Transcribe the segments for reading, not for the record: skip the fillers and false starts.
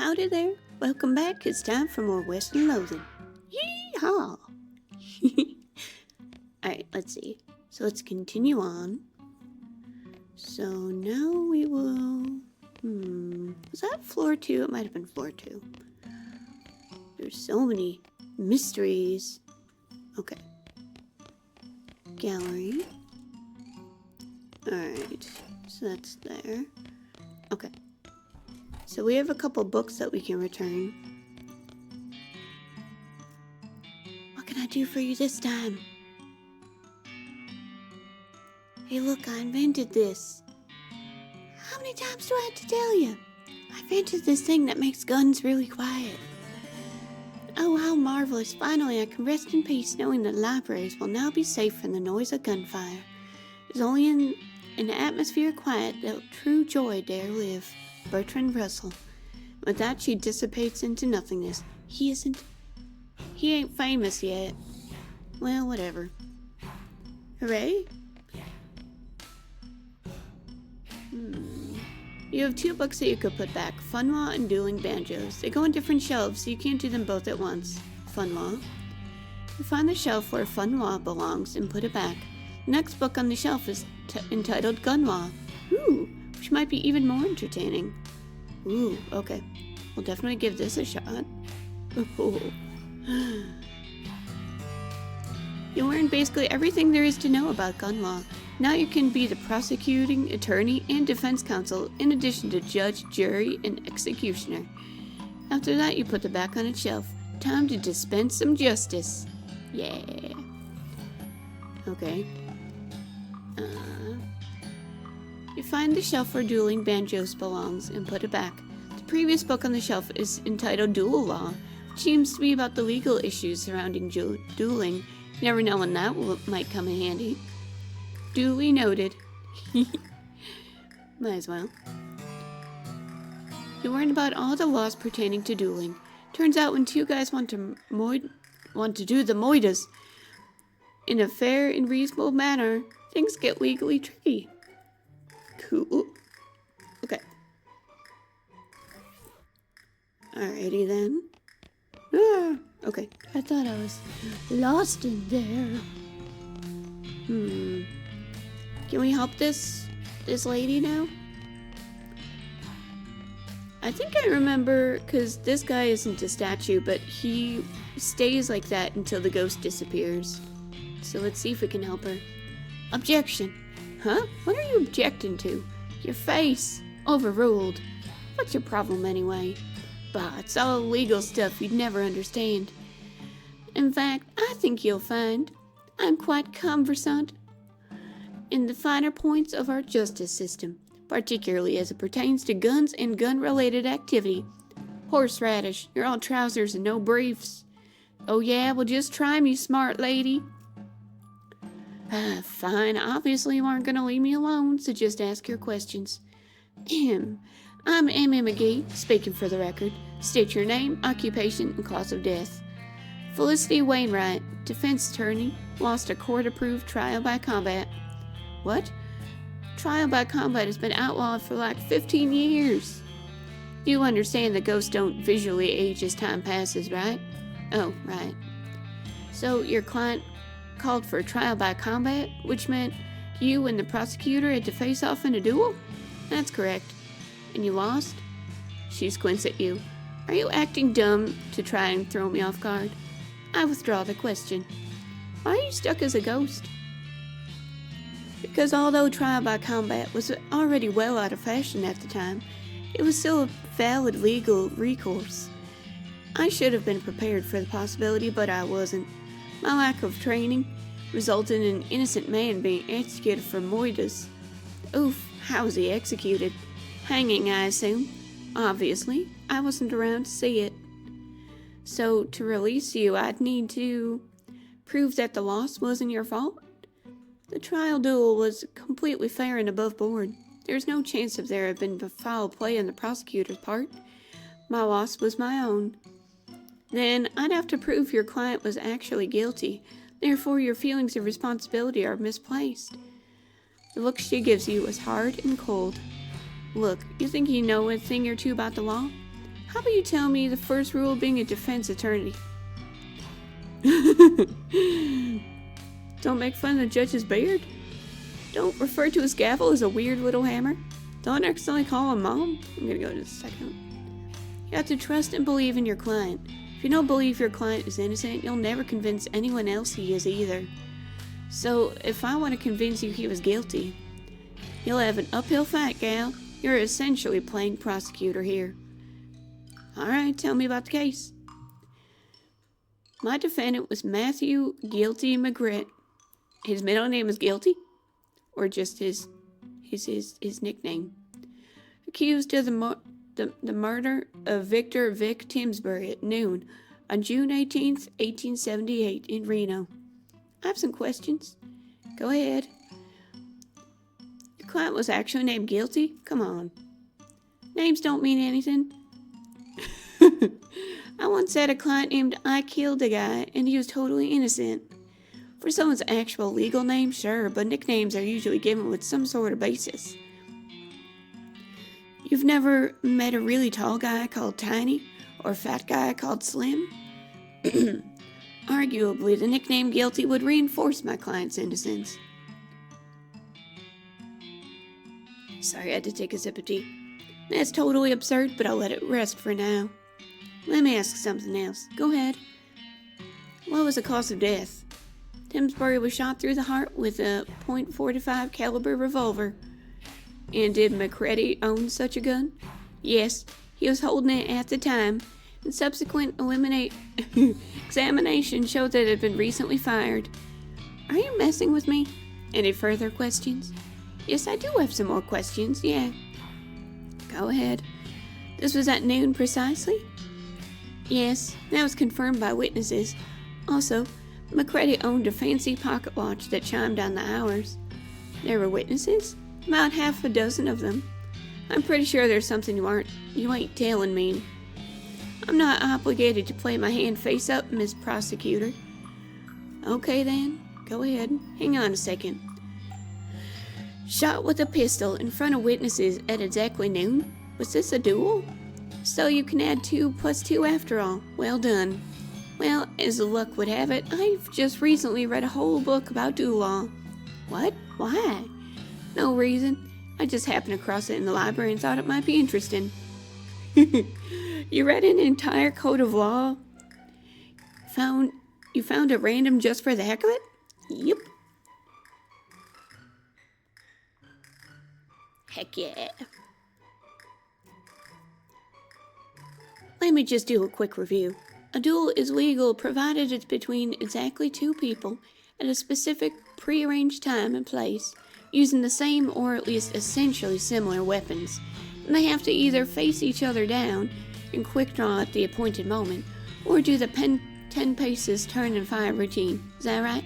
Howdy there. Welcome back. It's time for more Western Loathing. Yee-haw! Alright, let's see. So let's continue on. So now we will... Was that floor 2? It might have been floor 2. There's so many mysteries. Okay. Gallery. Alright. So that's there. Okay. So we have a couple books that we can return. What can I do for you this time? Hey look, I invented this. How many times do I have to tell you? I invented this thing that makes guns really quiet. Oh, how marvelous. Finally, I can rest in peace knowing that libraries will now be safe from the noise of gunfire. It's only in an atmosphere of quiet that true joy dare live. Bertrand Russell. With that, she dissipates into nothingness. He ain't famous yet. Well, whatever. Hooray? You have 2 books that you could put back. Fun Law and Dueling Banjos. They go on different shelves, so you can't do them both at once. Fun Law. You find the shelf where Fun Law belongs and put it back. The next book on the shelf is entitled Gun Law. Ooh, which might be even more entertaining. Ooh, okay. We'll definitely give this a shot. Ooh. You learn basically everything there is to know about gun law. Now you can be the prosecuting attorney and defense counsel, in addition to judge, jury, and executioner. After that, you put it back on its shelf. Time to dispense some justice. Yeah. Okay. You find the shelf where Dueling Banjos belongs and put it back. The previous book on the shelf is entitled Duel Law, which seems to be about the legal issues surrounding dueling. You never know when that might come in handy. Duly noted. Might as well. You learn about all the laws pertaining to dueling. Turns out when 2 guys want to do the moitas in a fair and reasonable manner, things get legally tricky. Cool. Okay. Alrighty then. Okay. I thought I was lost in there. Can we help this lady now? I think I remember, because this guy isn't a statue, but he stays like that until the ghost disappears. So let's see if we can help her. Objection. Huh? What are you objecting to? Your face. Overruled. What's your problem anyway? Bah, it's all legal stuff you'd never understand. In fact, I think you'll find I'm quite conversant in the finer points of our justice system, particularly as it pertains to guns and gun-related activity. Horseradish, you're all trousers and no briefs. Oh yeah, well just try me, smart lady. Fine, obviously you aren't gonna leave me alone, so just ask your questions. I'm M.M. McGee, speaking for the record. State your name, occupation, and cause of death. Felicity Wainwright, defense attorney, lost a court-approved trial by combat. What? Trial by combat has been outlawed for like 15 years. You understand that ghosts don't visually age as time passes, right? Oh, right. So your client called for a trial by combat, which meant you and the prosecutor had to face off in a duel? That's correct. And you lost? She squints at you. Are you acting dumb to try and throw me off guard? I withdraw the question. Why are you stuck as a ghost? Because although trial by combat was already well out of fashion at the time, it was still a valid legal recourse. I should have been prepared for the possibility, but I wasn't. My lack of training resulted in an innocent man being executed for moitas. Oof, how was he executed? Hanging, I assume. Obviously, I wasn't around to see it. So, to release you, I'd need to prove that the loss wasn't your fault. The trial duel was completely fair and above board. There's no chance of there have been foul play on the prosecutor's part. My loss was my own. Then, I'd have to prove your client was actually guilty. Therefore, your feelings of responsibility are misplaced. The look she gives you was hard and cold. Look, you think you know a thing or two about the law? How about you tell me the first rule of being a defense attorney? Don't make fun of the judge's beard. Don't refer to his gavel as a weird little hammer. Don't accidentally call him mom. I'm gonna go to the second one. You have to trust and believe in your client. If you don't believe your client is innocent, you'll never convince anyone else he is either. So, if I want to convince you he was guilty, you'll have an uphill fight, gal. You're essentially playing prosecutor here. Alright, tell me about the case. My defendant was Matthew Guilty McGritt. His middle name is Guilty? Or just his nickname? Accused of the murder of Victor Vic Timsbury at noon on June 18th, 1878 in Reno. I have some questions. Go ahead. The client was actually named Guilty? Come on. Names don't mean anything. I once had a client named I Killed a Guy, and he was totally innocent. For someone's actual legal name, sure, but nicknames are usually given with some sort of basis. You've never met a really tall guy called Tiny, or a fat guy called Slim? Arguably, the nickname Guilty would reinforce my client's innocence. Sorry, I had to take a sip of tea. That's totally absurd, but I'll let it rest for now. Let me ask something else. Go ahead. What was the cause of death? Timsbury was shot through the heart with a .45 caliber revolver. And did McCready own such a gun? Yes, he was holding it at the time, and subsequent examination showed that it had been recently fired. Are you messing with me? Any further questions? Yes, I do have some more questions, yeah. Go ahead. This was at noon precisely? Yes, that was confirmed by witnesses. Also, McCready owned a fancy pocket watch that chimed on the hours. There were witnesses? About half a dozen of them. I'm pretty sure there's something you ain't telling me. I'm not obligated to play my hand face up, Miss Prosecutor. Okay then, go ahead. Hang on a second. Shot with a pistol in front of witnesses at exactly noon? Was this a duel? So you can add 2 plus 2 after all. Well done. Well, as the luck would have it, I've just recently read a whole book about duel law. What? Why? No reason. I just happened across it in the library and thought it might be interesting. You read an entire code of law? You found it random just for the heck of it? Yep. Heck yeah. Let me just do a quick review. A duel is legal provided it's between exactly 2 people at a specific prearranged time and place, using the same or at least essentially similar weapons. And they have to either face each other down and quick draw at the appointed moment, or do the 10 paces turn and fire routine. Is that right?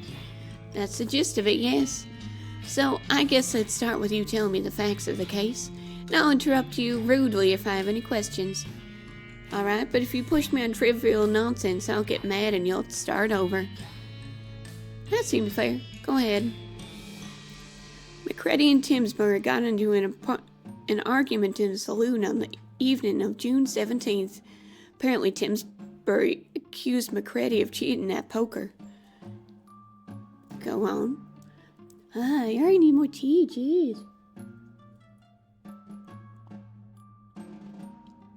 That's the gist of it, yes. So I guess let's start with you telling me the facts of the case, and I'll interrupt you rudely if I have any questions. Alright, but if you push me on trivial nonsense, I'll get mad and you'll have to start over. That seems fair. Go ahead. McCready and Timsbury got into an argument in a saloon on the evening of June 17th. Apparently, Timsbury accused McCready of cheating at poker. Go on. I already need more tea, jeez.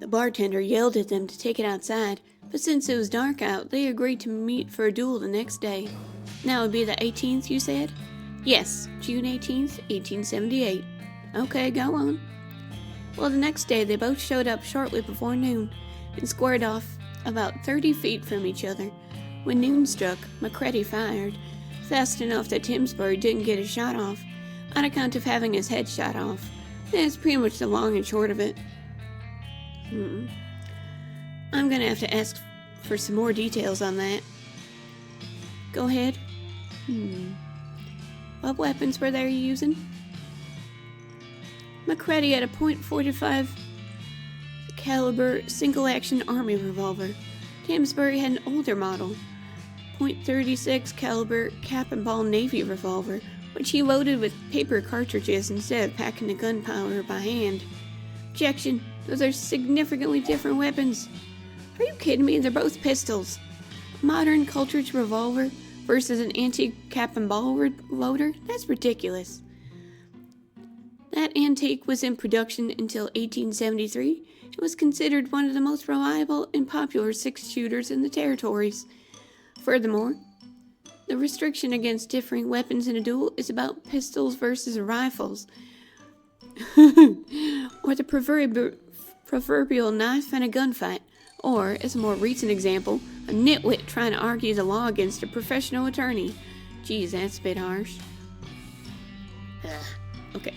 The bartender yelled at them to take it outside, but since it was dark out, they agreed to meet for a duel the next day. Now it would be the 18th, you said? Yes, June 18th, 1878. Okay, go on. Well, the next day they both showed up shortly before noon and squared off about 30 feet from each other. When noon struck, McCready fired, fast enough that Timsbury didn't get a shot off, on account of having his head shot off. That's pretty much the long and short of it. I'm gonna have to ask for some more details on that. Go ahead. What weapons were they using? McCready had a .45 caliber single-action army revolver. Timsbury had an older model, .36 caliber cap and ball navy revolver, which he loaded with paper cartridges instead of packing the gunpowder by hand. Objection. Those are significantly different weapons. Are you kidding me? They're both pistols. A modern cartridge revolver versus an antique cap and ball loader? That's ridiculous. That antique was in production until 1873. It was considered one of the most reliable and popular 6-shooters in the territories. Furthermore, the restriction against differing weapons in a duel is about pistols versus rifles. Or the proverbial knife and a gunfight. Or, as a more recent example, a nitwit trying to argue the law against a professional attorney. Geez, that's a bit harsh. Okay.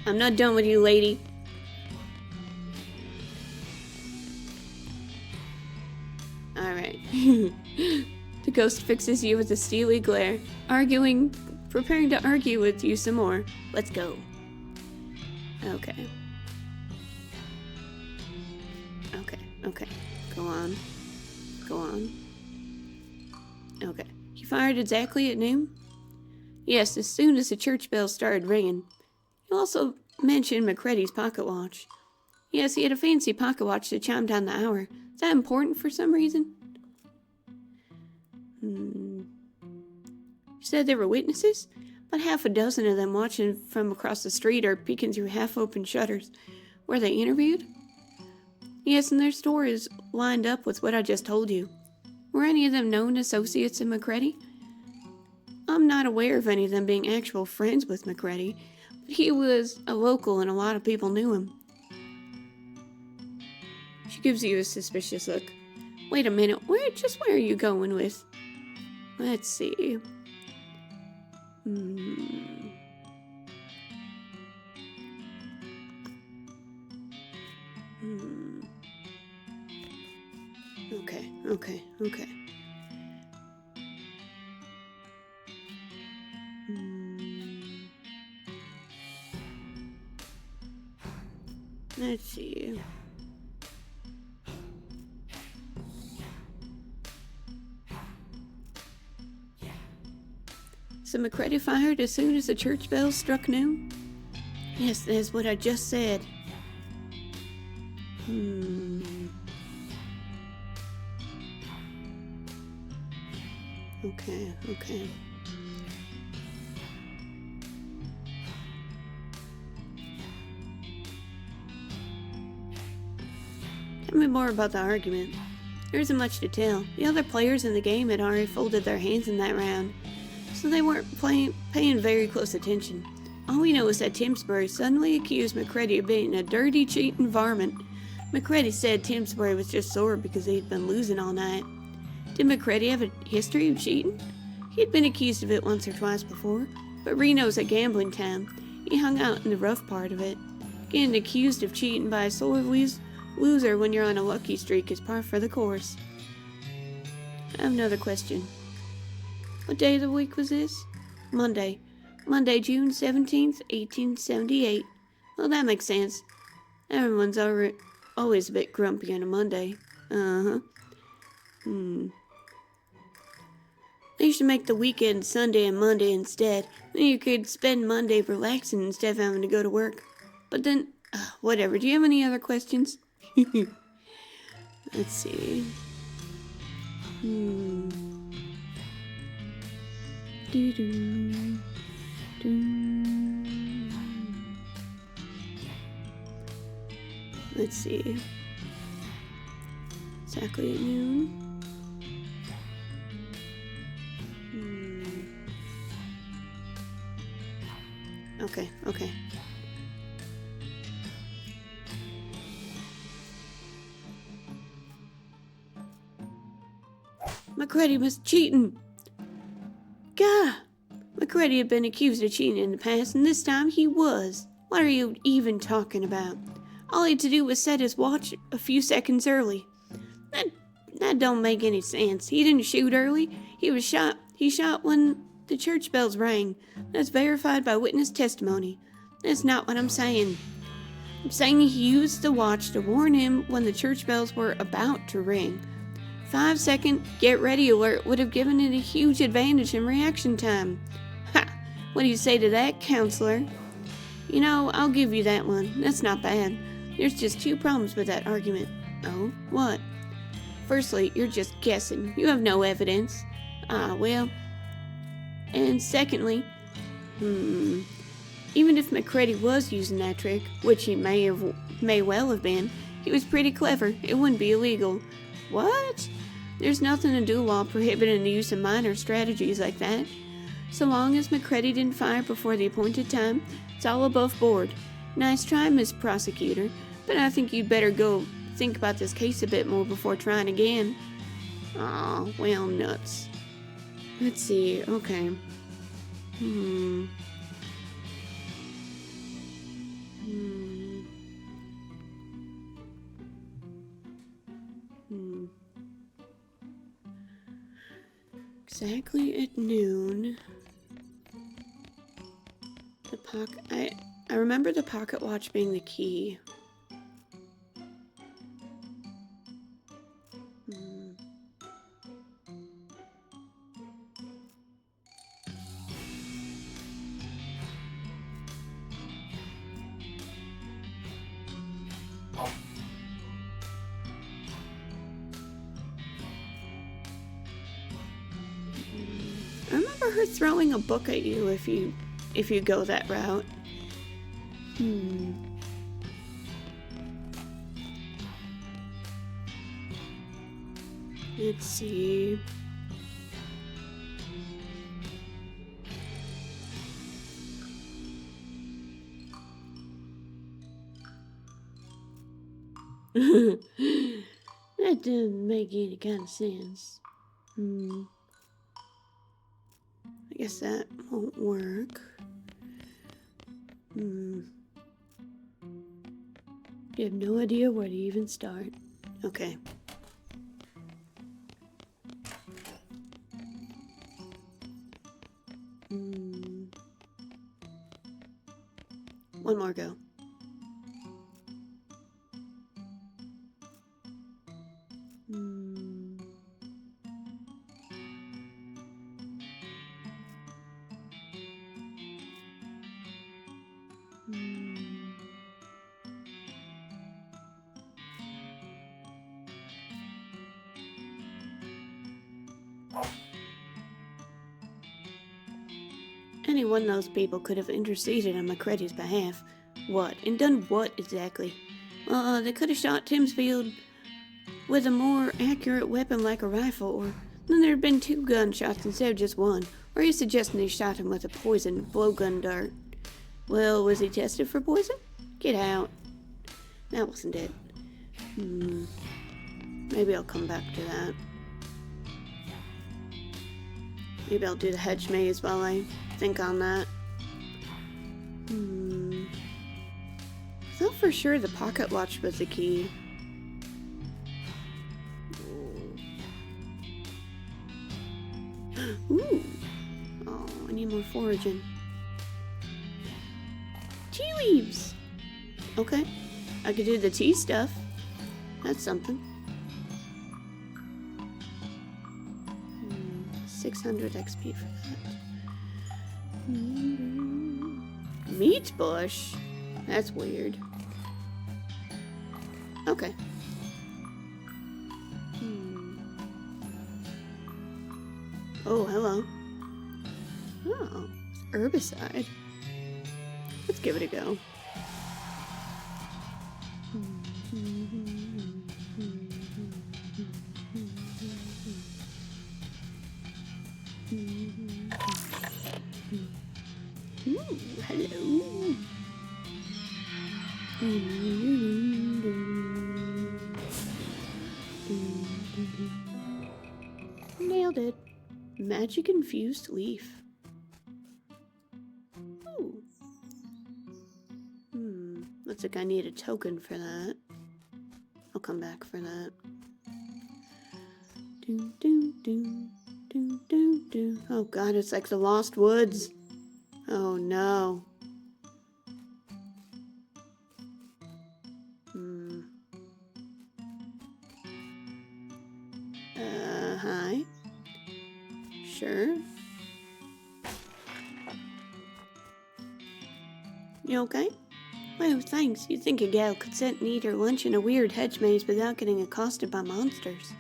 I'm not done with you, lady. Alright. The ghost fixes you with a steely glare, preparing to argue with you some more. Let's go. Okay. Go on. Okay. You fired exactly at noon? Yes, as soon as the church bell started ringing. You also mentioned McCready's pocket watch. Yes, he had a fancy pocket watch that chimed down the hour. Is that important for some reason? You said there were witnesses? About half a dozen of them watching from across the street or peeking through half-open shutters. Were they interviewed? Yes, and their stories lined up with what I just told you. Were any of them known associates of McCready? I'm not aware of any of them being actual friends with McCready, but he was a local and a lot of people knew him. She gives you a suspicious look. Wait a minute, where are you going with? Let's see. Okay. Let's see. So McCready fired as soon as the church bells struck noon? Yes, that's what I just said. Okay. Tell me more about the argument. There isn't much to tell. The other players in the game had already folded their hands in that round, so they weren't paying very close attention. All we know is that Timsbury suddenly accused McCready of being a dirty, cheating varmint. McCready said Timsbury was just sore because he'd been losing all night. Did McCready have a history of cheating? He'd been accused of it once or twice before, but Reno's a gambling town. He hung out in the rough part of it. Getting accused of cheating by a sore loser when you're on a lucky streak is par for the course. I have another question. What day of the week was this? Monday, June 17th, 1878. Well, that makes sense. Everyone's always a bit grumpy on a Monday. They should make the weekend Sunday and Monday instead. Then you could spend Monday relaxing instead of having to go to work. But then, whatever. Do you have any other questions? Let's see. Let's see. Exactly at noon. Okay. McCready was cheating. Gah! McCready had been accused of cheating in the past, and this time he was. What are you even talking about? All he had to do was set his watch a few seconds early. That don't make any sense. He didn't shoot early. He shot when the church bells rang. That's verified by witness testimony. That's not what I'm saying. I'm saying he used the watch to warn him when the church bells were about to ring. 5-second get ready alert would have given it a huge advantage in reaction time. Ha! What do you say to that, counselor? You know, I'll give you that one. That's not bad. There's just two problems with that argument. Oh, what? Firstly, you're just guessing. You have no evidence. Ah, well. And secondly, even if Mackency was using that trick, which he may well have been, he was pretty clever. It wouldn't be illegal. What? There's nothing in dual law prohibiting the use of minor strategies like that. So long as Mackency didn't fire before the appointed time, it's all above board. Nice try, Miss Prosecutor, but I think you'd better go think about this case a bit more before trying again. Aw, well, nuts. Let's see, okay. Exactly at noon. The pocket. I remember the pocket watch being the key. I remember her throwing a book at you if you go that route. Let's see. That doesn't make any kind of sense. I guess that won't work. You have no idea where to even start. Okay. One more go. Any one of those people could have interceded on Mackency's behalf. What? And done what exactly? They could have shot Timsfield with a more accurate weapon like a rifle, or then there'd been 2 gunshots instead of just one. Or are you suggesting they shot him with a poisoned blowgun dart? Well, was he tested for poison? Get out. That wasn't it. Maybe I'll come back to that. Maybe I'll do the hedge maze while I think on that. I thought for sure the pocket watch was the key. Ooh. Oh, I need more foraging. Tea leaves! Okay. I could do the tea stuff. That's something. 600 XP for that. Meat bush? That's weird. Okay. Oh, hello. Oh, herbicide. Let's give it a go. Hello. Nailed it. Magic infused leaf. Ooh. Looks like I need a token for that. I'll come back for that. Oh god, it's like the Lost Woods. Oh no. Hi. Sure. You okay? Well, thanks. You'd think a gal could sit and eat her lunch in a weird hedge maze without getting accosted by monsters.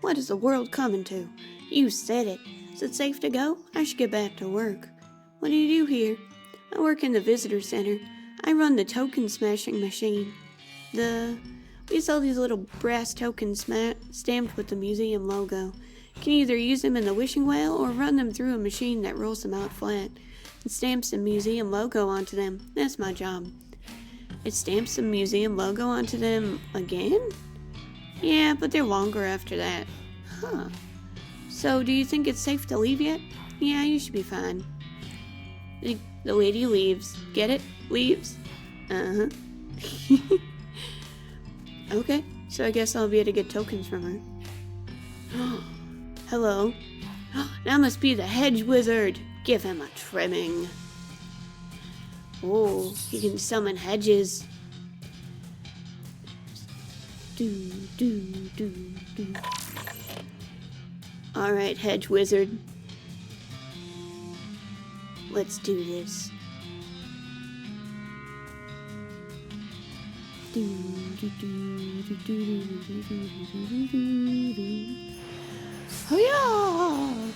What is the world coming to? You said it. Is it safe to go? I should get back to work. What do you do here? I work in the visitor center. I run the token smashing machine. We sell these little brass tokens stamped with the museum logo. You can either use them in the wishing well or run them through a machine that rolls them out flat and stamps the museum logo onto them. That's my job. It stamps the museum logo onto them again? Yeah, but they're longer after that. Huh. So, do you think it's safe to leave yet? Yeah, you should be fine. The lady leaves. Get it? Leaves? Uh-huh. Okay, so I guess I'll be able to get tokens from her. Hello. That must be the Hedge Wizard. Give him a trimming. Oh, he can summon hedges. Alright, Hedge Wizard. Let's do this. Oh yeah!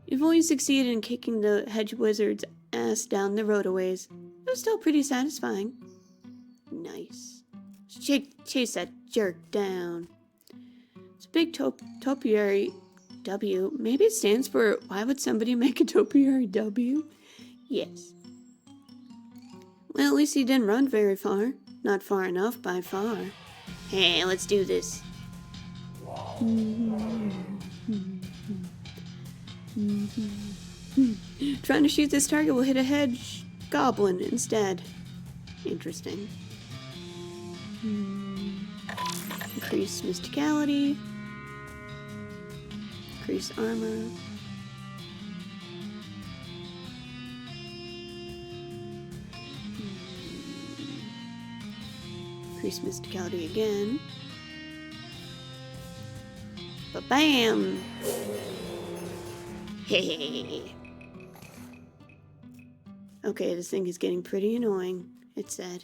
You've only succeeded in kicking the Hedge Wizard's ass down the road a ways. It was still pretty satisfying. Nice. Chase that jerk down. It's a big topiary W. Maybe it stands for, why would somebody make a topiary W? Yes. Well, at least he didn't run very far. Not far enough by far. Hey, let's do this. Trying to shoot this target will hit a hedge goblin instead. Interesting. Increase mysticality. Increase armor. Increase mysticality again. Ba-bam! Hey. Okay, this thing is getting pretty annoying, it said.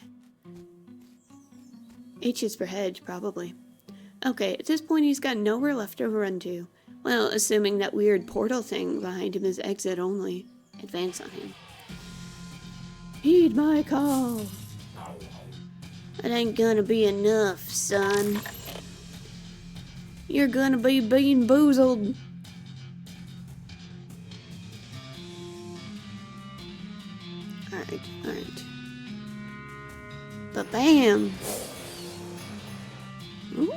H is for hedge, probably. Okay, at this point he's got nowhere left to run to. Well, assuming that weird portal thing behind him is exit only. Advance on him. Heed my call! It ain't gonna be enough, son. You're gonna be bean boozled. Alright. But bam! Ooh.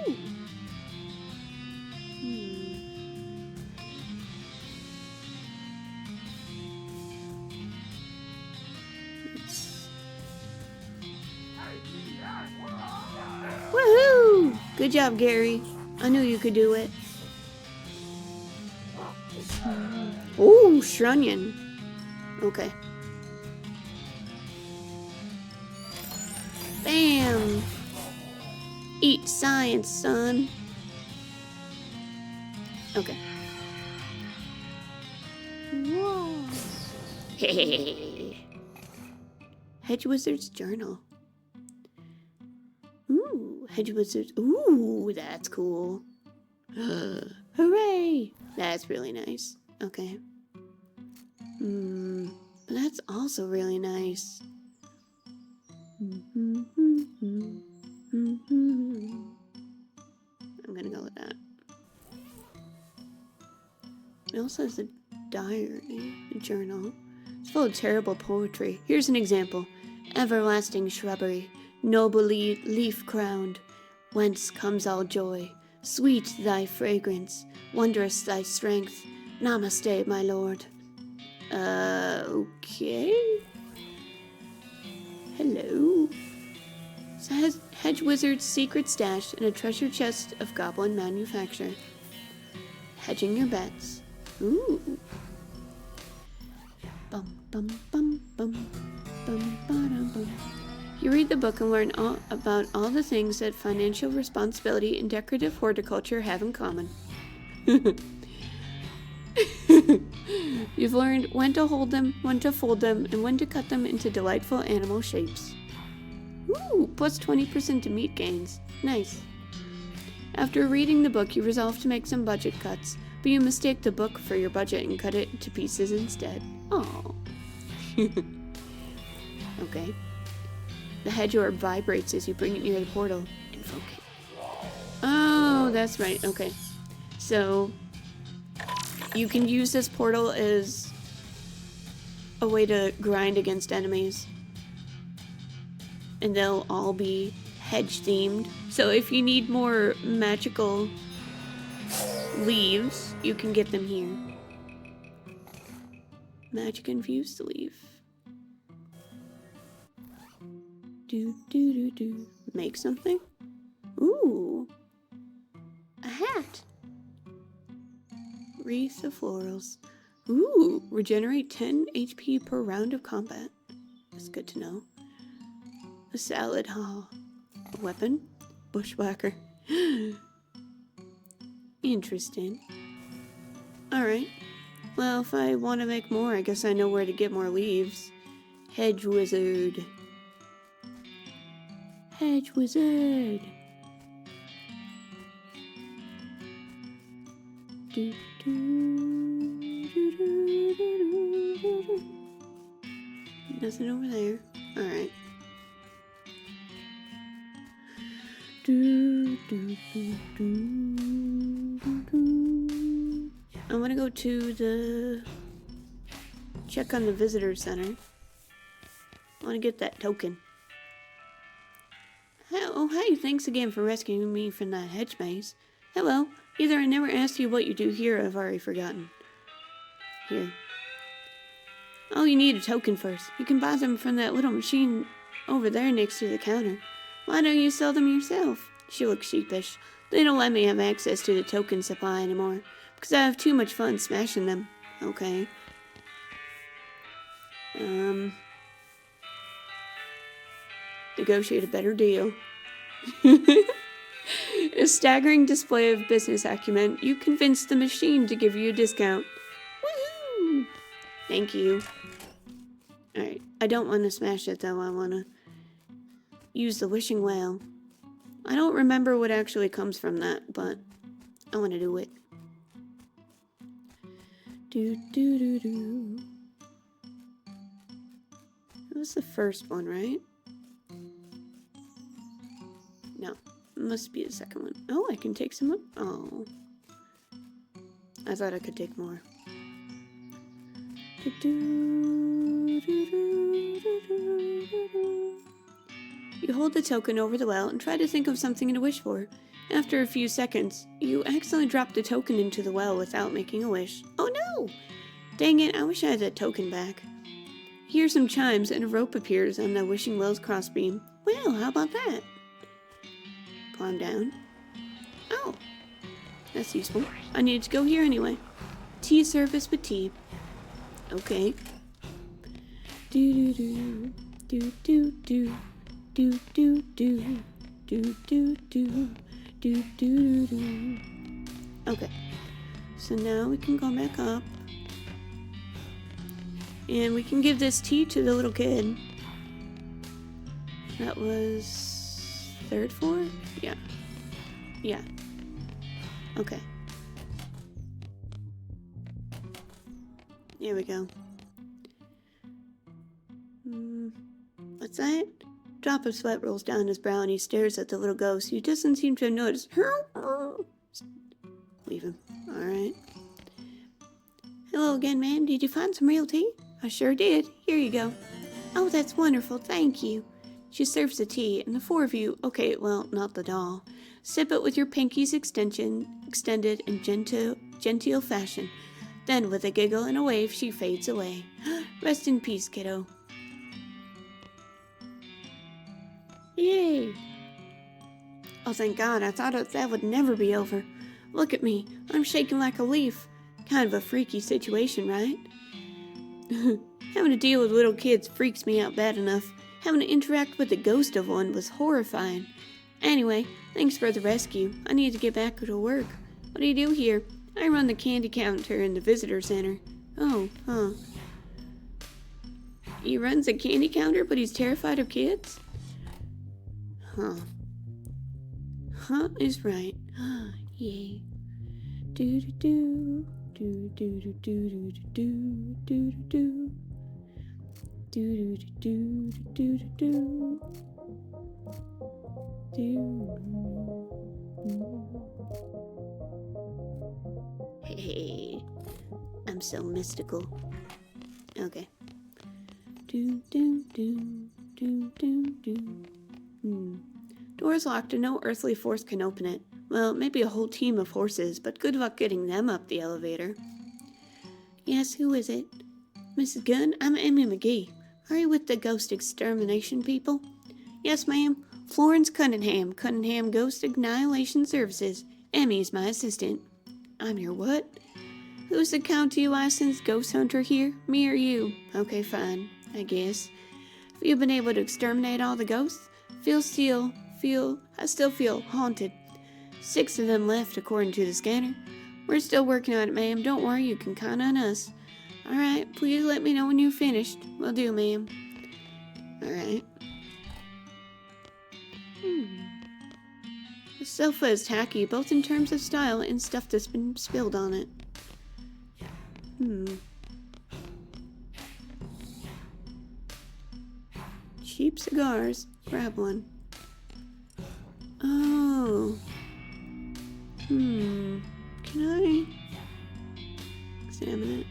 Woohoo! Good job, Gary. I knew you could do it. Ooh, Shrunyon. Okay. Bam! Eat science, son. Okay. Whoa. Hey. Hedge Wizard's Journal. Ooh, Hedge Wizard's... Ooh, that's cool. Hooray! That's really nice. Okay. That's also really nice. I'm gonna go with that. It also has a diary, a journal. It's full of terrible poetry. Here's an example. Everlasting shrubbery, noble leaf crowned, whence comes all joy. Sweet thy fragrance, wondrous thy strength. Namaste, my lord. Okay. Hello. It says Hedge Wizard's secret stash in a treasure chest of goblin manufacture. Hedging your bets. Ooh. Bum bum bum bum bum ba-dum, bum. You read the book and learn about all the things that financial responsibility and decorative horticulture have in common. You've learned when to hold them, when to fold them, and when to cut them into delightful animal shapes. Ooh, plus 20% to meat gains. Nice. After reading the book, you resolve to make some budget cuts, but you mistake the book for your budget and cut it to pieces instead. Oh. Okay. The hedge orb vibrates as you bring it near the portal. Invoke it. Oh, that's right. Okay. So, you can use this portal as a way to grind against enemies. And they'll all be hedge themed. So if you need more magical leaves, you can get them here. Magic infused leaf. Do. Make something? Ooh. A hat. Wreath of florals. Ooh. Regenerate 10 HP per round of combat. That's good to know. A salad haw. A weapon? Bushwhacker. Interesting. Alright. Well, if I want to make more, I guess I know where to get more leaves. Hedge wizard. Hedge wizard. Nothing over there. Alright. I want to go to the... check on the visitor center. I want to get that token. Oh, hey, thanks again for rescuing me from that hedge maze. Hello. Either I never asked you what you do here, or I've already forgotten. Here. Oh, you need a token first. You can buy them from that little machine over there next to the counter. Why don't you sell them yourself? She looks sheepish. They don't let me have access to the token supply anymore, because I have too much fun smashing them. Okay. Negotiate a better deal. A staggering display of business acumen. You convinced the machine to give you a discount. Woohoo! Thank you. Alright, I don't want to smash it though. I want to use the wishing well. I don't remember what actually comes from that, but I want to do it. That was the first one, right? No, it must be the second one. Oh, I can take some up. Oh. I thought I could take more. You hold the token over the well and try to think of something to wish for. After a few seconds, you accidentally drop the token into the well without making a wish. Oh no! Dang it, I wish I had that token back. You hear some chimes and a rope appears on the wishing well's crossbeam. Well, how about that? Climb down. Oh, that's useful. I needed to go here anyway. Tea service with tea. Okay. Okay. So now we can go back up. And we can give this tea to the little kid. That was third floor? Yeah. Yeah. Okay. Here we go. What's that? Drop of sweat rolls down his brow and he stares at the little ghost. He doesn't seem to have noticed. Leave him. Alright. Hello again, ma'am. Did you find some real tea? I sure did. Here you go. Oh, that's wonderful. Thank you. She serves the tea, and the four of you, okay, well, not the doll, sip it with your pinkies extended in genteel fashion. Then, with a giggle and a wave, she fades away. Rest in peace, kiddo. Yay! Oh, thank God. I thought that would never be over. Look at me. I'm shaking like a leaf. Kind of a freaky situation, right? Having to deal with little kids freaks me out bad enough. Having to interact with the ghost of one was horrifying. Anyway, thanks for the rescue. I need to get back to work. What do you do here? I run the candy counter in the visitor center. Oh, huh. He runs a candy counter, but he's terrified of kids? Huh. Huh is right. Yay. Do do do do do do do do do do do do do do do do do. Hey, I'm so mystical. Okay. Do do do do do do. Door's locked and no earthly force can open it. Well, maybe a whole team of horses, but good luck getting them up the elevator. Yes, who is it? Mrs. Gunn, I'm Emmy McGee. Are you with the ghost extermination people? Yes, ma'am. Florence Cunningham Ghost Annihilation Services. Emmy's my assistant. I'm your what? Who's the county licensed ghost hunter here? Me or you? Okay, fine, I guess. Have you been able to exterminate all the ghosts? I still feel haunted. 6 of them left, according to the scanner. We're still working on it, ma'am. Don't worry, you can count on us. Alright, please let me know when you're finished. Will do, ma'am. Alright. The sofa is tacky, both in terms of style and stuff that's been spilled on it. Cheap cigars. Grab one. Oh. Can I examine it?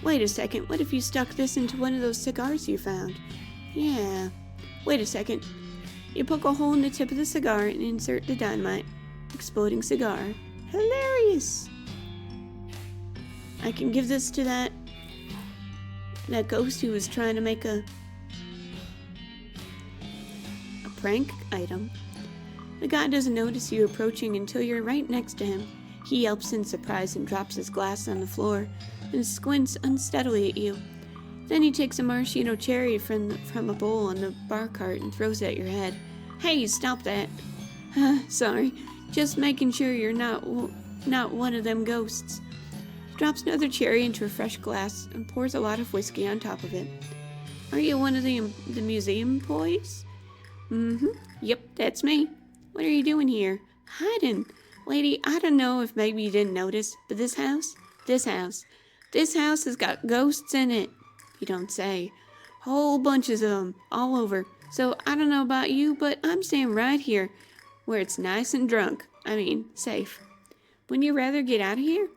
Wait a second, what if you stuck this into one of those cigars you found? Yeah. Wait a second. You poke a hole in the tip of the cigar and insert the dynamite. Exploding cigar. Hilarious! I can give this to that ghost who was trying to make a prank item. The guy doesn't notice you approaching until you're right next to him. He yelps in surprise and drops his glass on the floor and squints unsteadily at you. Then he takes a maraschino cherry from a bowl on the bar cart and throws it at your head. Hey, stop that. Sorry. Just making sure you're not one of them ghosts. He drops another cherry into a fresh glass and pours a lot of whiskey on top of it. Are you one of the museum employees? Yep, that's me. What are you doing here? Hiding. Lady, I don't know if maybe you didn't notice, but this house has got ghosts in it. You don't say. Whole bunches of them, all over. So I don't know about you, but I'm staying right here, where it's nice and safe. Wouldn't you rather get out of here?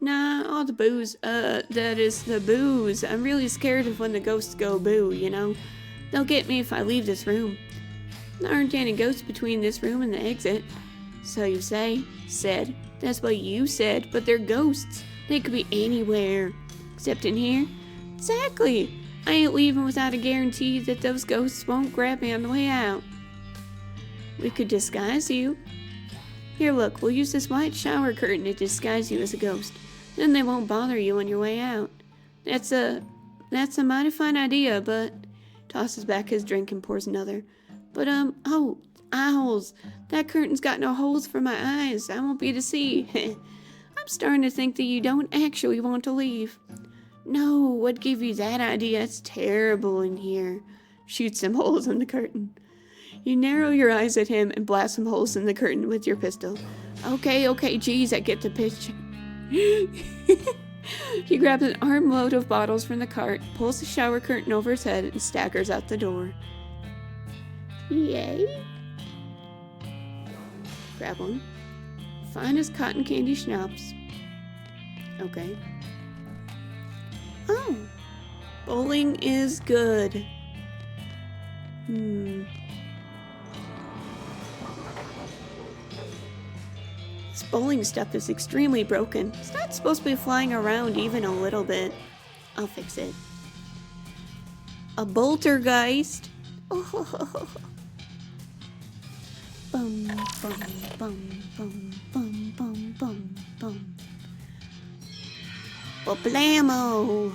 Nah, all the booze. That is the booze. I'm really scared of when the ghosts go boo, you know? They'll get me if I leave this room. There aren't any ghosts between this room and the exit. So you said. That's what you said, but they're ghosts. They could be anywhere. Except in here. Exactly. I ain't leaving without a guarantee that those ghosts won't grab me on the way out. We could disguise you. Here, look, we'll use this white shower curtain to disguise you as a ghost. Then they won't bother you on your way out. That's a mighty fine idea, but... Tosses back his drink and pours another. But, oh, eye holes. That curtain's got no holes for my eyes. I won't be to see. I'm starting to think that you don't actually want to leave. No, what gave you that idea? It's terrible in here. Shoots some holes in the curtain. You narrow your eyes at him and blast some holes in the curtain with your pistol. Okay, geez, I get the pitch. He grabs an armload of bottles from the cart, pulls the shower curtain over his head, and staggers out the door. Yay. Grab one. Finest cotton candy schnapps. Okay. Oh. Bowling is good. This bowling stuff is extremely broken. It's not supposed to be flying around even a little bit. I'll fix it. A boltergeist. Oh. Bum, bum, bum, bum, bum, bum, bum, bum. Blammo!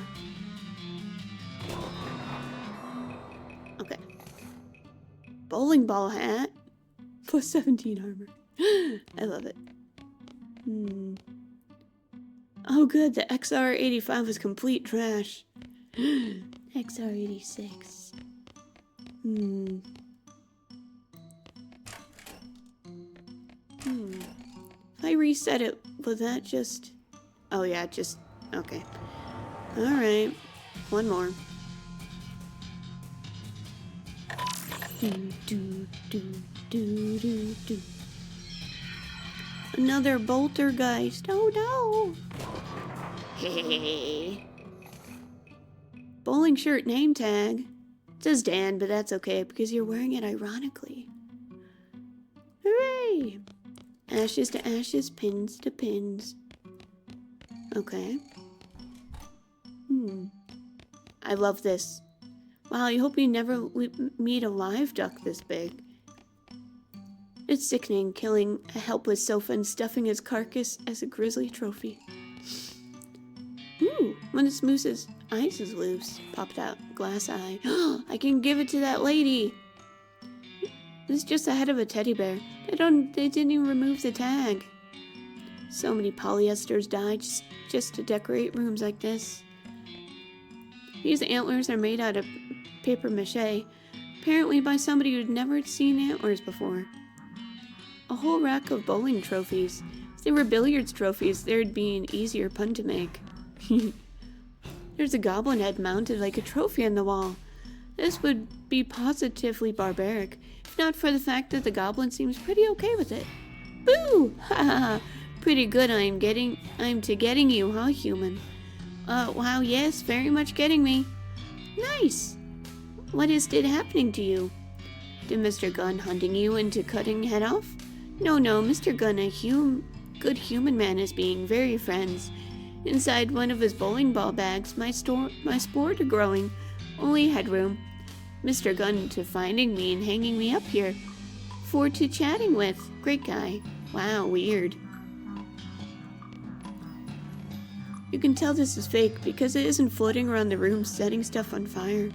Okay. Bowling ball hat. Plus 17 armor. I love it. Oh good, the XR85 was complete trash. XR86. If I reset it, will that just... Oh yeah, just... Okay. Alright. One more. Another boltergeist. Oh no! Hey. Bowling shirt name tag. It says Dan, but that's okay because you're wearing it ironically. Hooray! Ashes to ashes, pins to pins. Okay. I love this. Wow, I hope you never meet a live duck this big. It's sickening, killing a helpless sofa and stuffing its carcass as a grisly trophy. Ooh, one of Smoose's eyes is loose. Popped out. Glass eye. I can give it to that lady. It's just the head of a teddy bear. They didn't even remove the tag. So many polyesters died just to decorate rooms like this. These antlers are made out of paper mache, apparently by somebody who'd never seen antlers before. A whole rack of bowling trophies. If they were billiards trophies, there'd be an easier pun to make. There's a goblin head mounted like a trophy on the wall. This would be positively barbaric, if not for the fact that the goblin seems pretty okay with it. Boo! Haha! Pretty good I'm to getting you, huh, human? Wow, yes, very much getting me. Nice! What is it happening to you? Did Mr. Gunn hunting you into cutting head off? No, Mr. Gunn, a good human man, is being very friends. Inside one of his bowling ball bags, my spores are growing. Only headroom. Mr. Gunn to finding me and hanging me up here. For to chatting with. Great guy. Wow, weird. You can tell this is fake because it isn't floating around the room setting stuff on fire.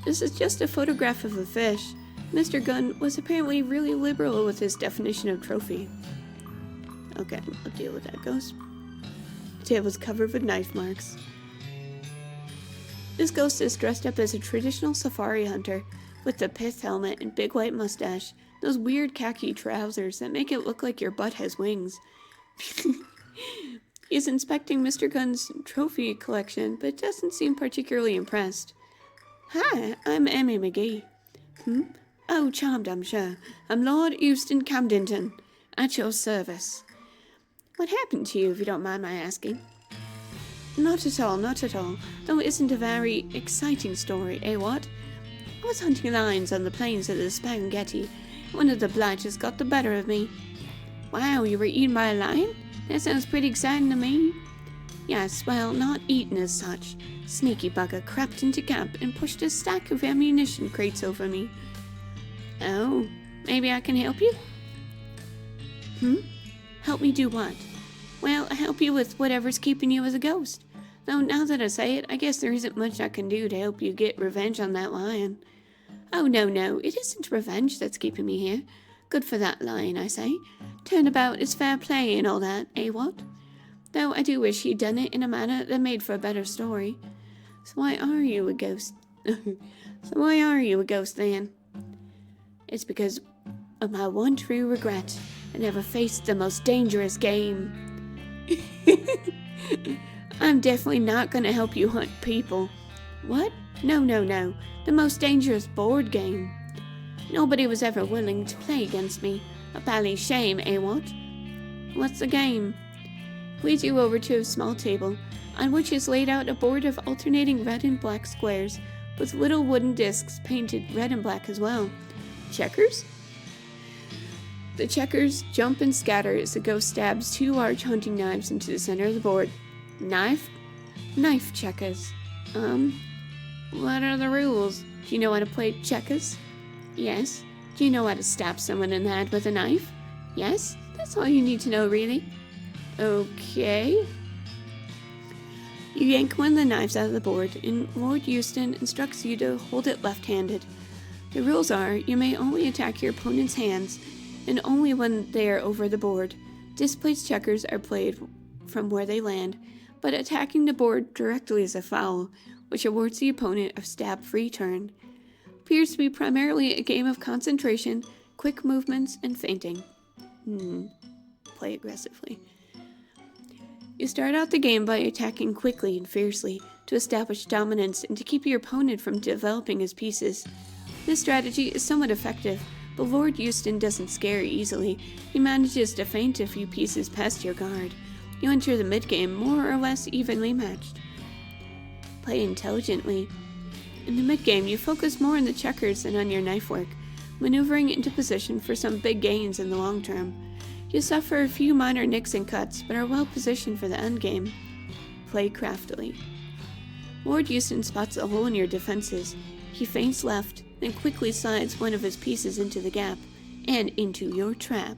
This is just a photograph of a fish. Mr. Gunn was apparently really liberal with his definition of trophy. Okay, I'll deal with that ghost. The table's covered with knife marks. This ghost is dressed up as a traditional safari hunter with the pith helmet and big white mustache, those weird khaki trousers that make it look like your butt has wings. He's inspecting Mr. Gunn's trophy collection, but doesn't seem particularly impressed. Hi, I'm Emmy McGee. Oh, charmed, I'm sure. I'm Lord Euston Camdenton, at your service. What happened to you, if you don't mind my asking? Not at all. Though it isn't a very exciting story, eh, what? I was hunting lions on the plains of the Spaghetti. One of the blighters got the better of me. Wow, you were eaten by a lion? That sounds pretty exciting to me. Yes, well, not eaten as such. Sneaky bugger crept into camp and pushed a stack of ammunition crates over me. Oh, maybe I can help you? Help me do what? Well, help you with whatever's keeping you as a ghost. Though now that I say it, I guess there isn't much I can do to help you get revenge on that lion. Oh, no, it isn't revenge that's keeping me here. Good for that lion, I say. Turnabout is fair play and all that, eh, what? Though I do wish he'd done it in a manner that made for a better story. So why are you a ghost? Then? It's because of my one true regret. I never faced the most dangerous game. I'm definitely not gonna help you hunt people. What? No. The most dangerous board game. Nobody was ever willing to play against me. A bally shame, eh, what? What's the game? Leads you over to a small table, on which is laid out a board of alternating red and black squares, with little wooden discs painted red and black as well. Checkers? The checkers jump and scatter as the ghost stabs two large hunting knives into the center of the board. Knife checkers. What are the rules? Do you know how to play checkers? Yes. Do you know how to stab someone in the head with a knife? Yes. That's all you need to know, really. Okay. You yank one of the knives out of the board, and Lord Euston instructs you to hold it left-handed. The rules are, you may only attack your opponent's hands, and only when they are over the board. Displaced checkers are played from where they land, but attacking the board directly is a foul, which awards the opponent a stab-free turn. Appears to be primarily a game of concentration, quick movements, and feinting. Play aggressively. You start out the game by attacking quickly and fiercely to establish dominance and to keep your opponent from developing his pieces. This strategy is somewhat effective, but Lord Euston doesn't scare easily. He manages to feint a few pieces past your guard. You enter the mid-game more or less evenly matched. Play intelligently. In the mid-game, you focus more on the checkers than on your knife work, maneuvering into position for some big gains in the long term. You suffer a few minor nicks and cuts, but are well positioned for the endgame. Play craftily. Lord Euston spots a hole in your defenses. He feints left, then quickly slides one of his pieces into the gap, and into your trap.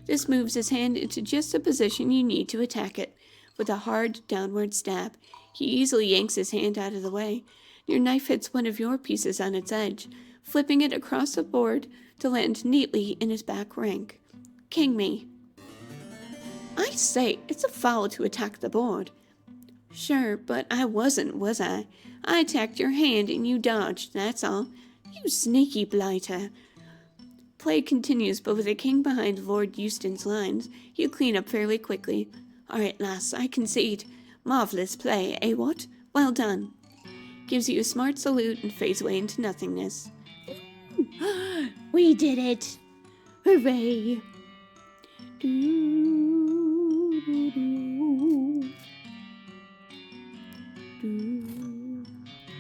This moves his hand into just the position you need to attack it. With a hard, downward stab, he easily yanks his hand out of the way. Your knife hits one of your pieces on its edge, flipping it across the board to land neatly in his back rank. King me. I say, it's a foul to attack the board. Sure, but I wasn't, was I? I attacked your hand and you dodged, that's all. You sneaky blighter. Play continues, but with a king behind Lord Euston's lines, you clean up fairly quickly. Alright, lass, I concede. Marvelous play, eh what? Well done. Gives you a smart salute and fades away into nothingness. We did it! Hooray!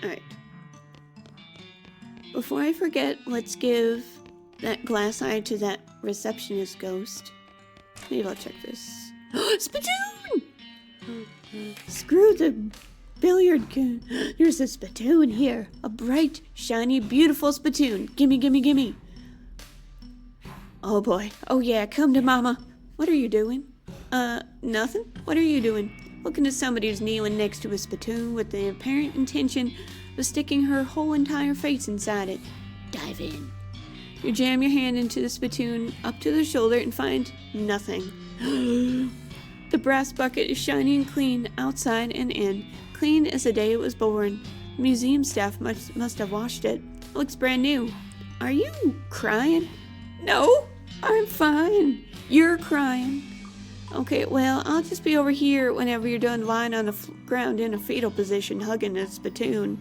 Alright. Before I forget, let's give that glass eye to that receptionist ghost. Maybe I'll check this. Spittoon! Screw the billiard gun. There's a spittoon here. A bright, shiny, beautiful spittoon. Gimme, gimme, gimme. Oh boy. Oh yeah, come to mama. What are you doing? Nothing? What are you doing? Looking at somebody who's kneeling next to a spittoon with the apparent intention of sticking her whole entire face inside it. Dive in. You jam your hand into the spittoon up to the shoulder and find nothing. The brass bucket is shiny and clean, outside and in. Clean as the day it was born. Museum staff must have washed it. It looks brand new. Are you crying? No, I'm fine. You're crying. Okay, well, I'll just be over here whenever you're done lying on the ground in a fetal position, hugging the spittoon.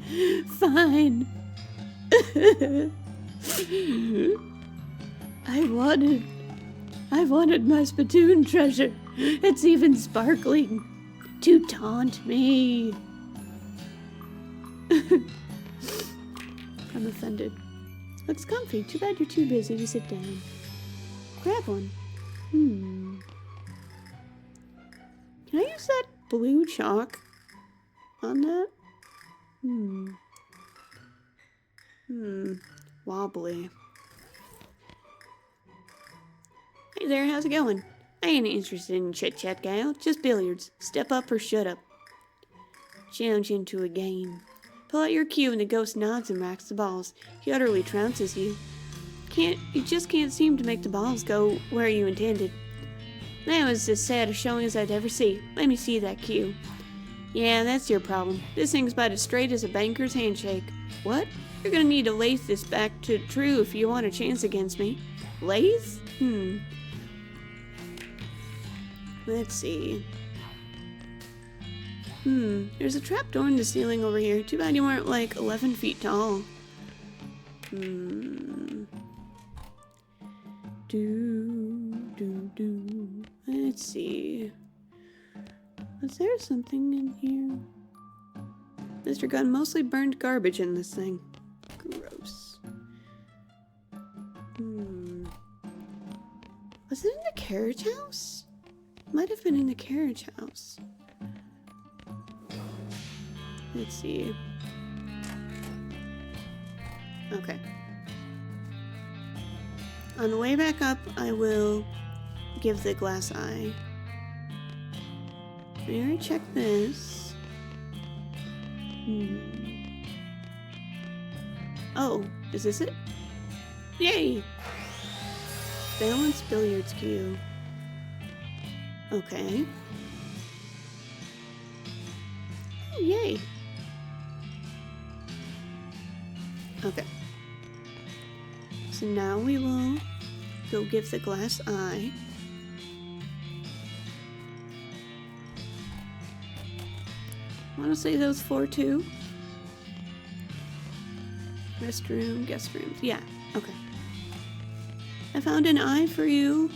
Fine. I wanted my spittoon treasure. It's even sparkling. To taunt me. I'm offended. Looks comfy. Too bad you're too busy to sit down. Grab one. Can I use that blue chalk on that? Wobbly. Hey there, how's it going? I ain't interested in chit-chat, gal. Just billiards. Step up or shut up. Challenge into a game. Pull out your cue and the ghost nods and racks the balls. He utterly trounces you. You just can't seem to make the balls go where you intended. That was as sad a showing as I'd ever see. Let me see that cue. Yeah, that's your problem. This thing's about as straight as a banker's handshake. What? You're gonna need to lathe this back to true if you want a chance against me. Lathe? Let's see. There's a trapdoor in the ceiling over here. Too bad you weren't like 11 feet tall. Let's see. Was there something in here? Mr. Gunn mostly burned garbage in this thing. Gross. Was it in the carriage house? Might have been in the carriage house. Let's see. Okay. On the way back up, I will give the glass eye. I already checked this. Oh, is this it? Yay! Balanced billiards cue. Okay. Oh, yay. Okay. So now we will go give the glass eye. I want to say those 4 too. Restroom, guest rooms. Yeah, okay. I found an eye for you.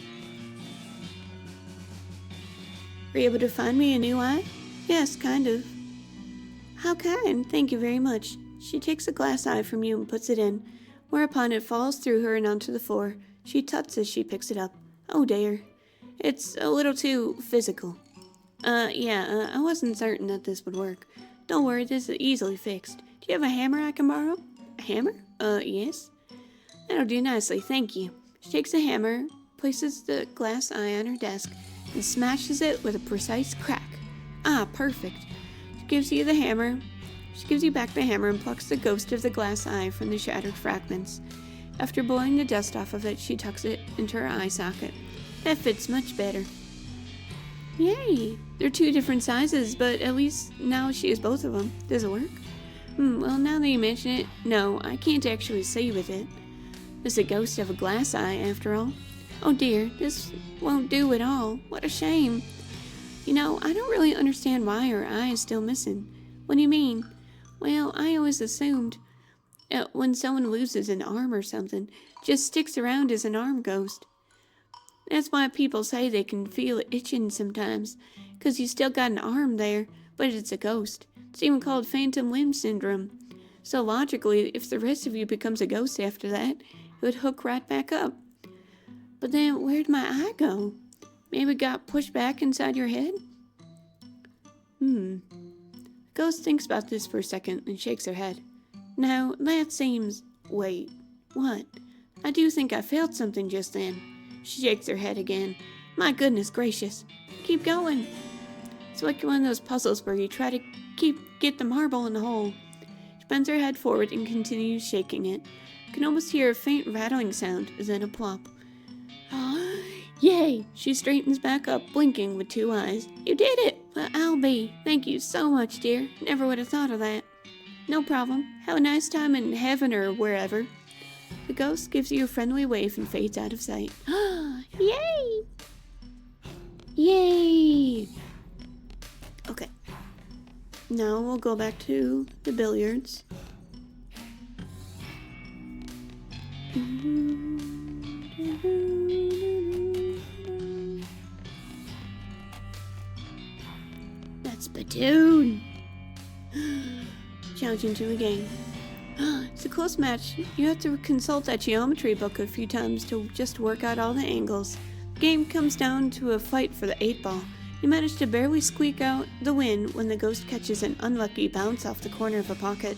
Were you able to find me a new eye? Yes, kind of. How kind, thank you very much. She takes a glass eye from you and puts it in, whereupon it falls through her and onto the floor. She tuts as she picks it up. Oh dear. It's a little too physical. I wasn't certain that this would work. Don't worry, this is easily fixed. Do you have a hammer I can borrow? A hammer? Yes. That'll do nicely, thank you. She takes a hammer, places the glass eye on her desk, and smashes it with a precise crack. Ah, perfect. She gives you back the hammer and plucks the ghost of the glass eye from the shattered fragments. After blowing the dust off of it, she tucks it into her eye socket. That fits much better. Yay! They're 2 different sizes, but at least now she has both of them. Does it work? Well, now that you mention it, no, I can't actually see with it. It's a ghost of a glass eye, after all. Oh dear, this won't do at all. What a shame. You know, I don't really understand why her eye is still missing. What do you mean? Well, I always assumed when someone loses an arm or something, it just sticks around as an arm ghost. That's why people say they can feel it itching sometimes, 'cause you still got an arm there, but it's a ghost. It's even called phantom limb syndrome. So logically, if the rest of you becomes a ghost after that, it would hook right back up. But then, where'd my eye go? Maybe it got pushed back inside your head? The ghost thinks about this for a second and shakes her head. Now, that seems... Wait, what? I do think I felt something just then. She shakes her head again. My goodness gracious. Keep going. It's like one of those puzzles where you try to get the marble in the hole. She bends her head forward and continues shaking it. You can almost hear a faint rattling sound, then a plop. Yay! She straightens back up, blinking with 2 eyes. You did it! Well, I'll be. Thank you so much, dear. Never would have thought of that. No problem. Have a nice time in heaven or wherever. The ghost gives you a friendly wave and fades out of sight. Yay! Yay! Okay. Now we'll go back to the billiards. That's Spittoon! Challenge into a game. It's a close match. You have to consult that geometry book a few times to just work out all the angles. The game comes down to a fight for the 8-ball. You manage to barely squeak out the win when the ghost catches an unlucky bounce off the corner of a pocket.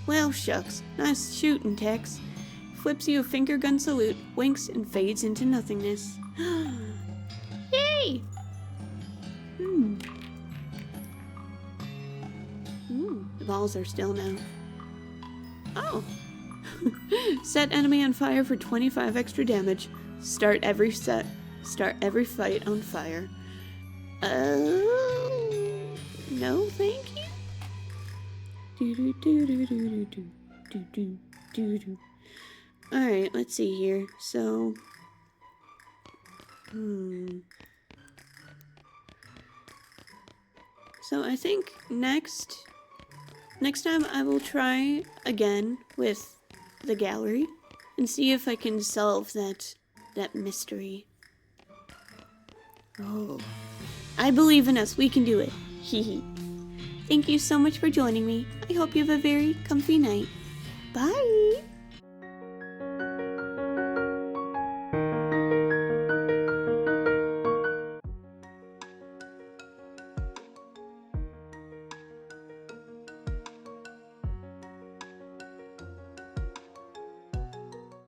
Well, shucks. Nice shooting, Tex. Flips you a finger gun salute, winks, and fades into nothingness. Yay! The balls are still now. Oh. Set enemy on fire for 25 extra damage. Start every fight on fire. No, thank you. Alright, let's see here. So, So I think next time I will try again with the gallery and see if I can solve that mystery. Oh. I believe in us. We can do it. Hee. Thank you so much for joining me. I hope you have a very comfy night. Bye!